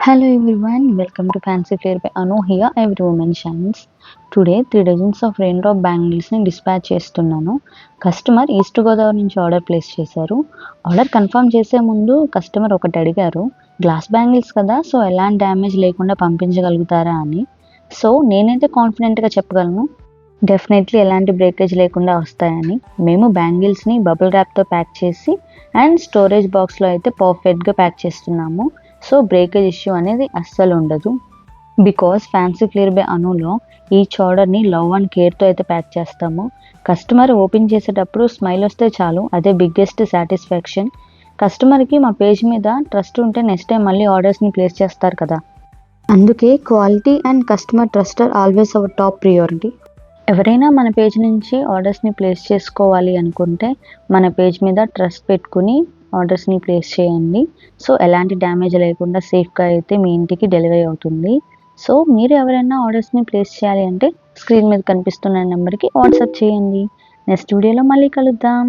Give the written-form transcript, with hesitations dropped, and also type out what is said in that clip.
Hello everyone, welcome to Fancy Flair by Anu here. Every woman shines. Today 3 dozens of raindrop bangles ని dispatch చేస్తున్నాను. Customer east Godavari నుంచి order place చేశారు. Order confirm చేసే ముందు customer ఒకటి అడిగారు, glass bangles కదా, సో ఎలాంటి డ్యామేజ్ లేకుండా పంపించగలుగుతారా అని. సో నేనైతే కాన్ఫిడెంట్గా చెప్పగలను, డెఫినెట్లీ ఎలాంటి బ్రేకేజ్ లేకుండా వస్తాయని. మేము బ్యాంగిల్స్ని బబుల్ ర్యాప్తో ప్యాక్ చేసి అండ్ స్టోరేజ్ బాక్స్లో అయితే పర్ఫెక్ట్గా ప్యాక్ చేస్తున్నాము. సో బ్రేకేజ్ ఇష్యూ అనేది అస్సలు ఉండదు. బికాస్ ఫ్యాన్సీ ఫ్లేర్ బై అనులో ఈచ్ ఆర్డర్ని లవ్ అండ్ కేర్తో అయితే ప్యాక్ చేస్తాము. కస్టమర్ ఓపెన్ చేసేటప్పుడు స్మైల్ వస్తే చాలు, అదే బిగ్గెస్ట్ సాటిస్ఫాక్షన్. కస్టమర్కి మా పేజ్ మీద ట్రస్ట్ ఉంటే నెక్స్ట్ టైం మళ్ళీ ఆర్డర్స్ని ప్లేస్ చేస్తారు కదా. అందుకే quality and customer trust are always our top priority. ఎవరైనా మన పేజ్ నుంచి ఆర్డర్స్ని ప్లేస్ చేసుకోవాలి అనుకుంటే మన పేజ్ మీద ట్రస్ట్ పెట్టుకుని ఆర్డర్స్ని ప్లేస్ చేయండి. సో ఎలాంటి డ్యామేజ్ లేకుండా సేఫ్గా అయితే మీ ఇంటికి డెలివరీ అవుతుంది. సో మీరు ఎవరైనా ఆర్డర్స్ని ప్లేస్ చేయాలి అంటే స్క్రీన్ మీద కనిపిస్తున్న నెంబర్కి వాట్సాప్ చేయండి. నెక్స్ట్ వీడియోలో మళ్ళీ కలుద్దాం.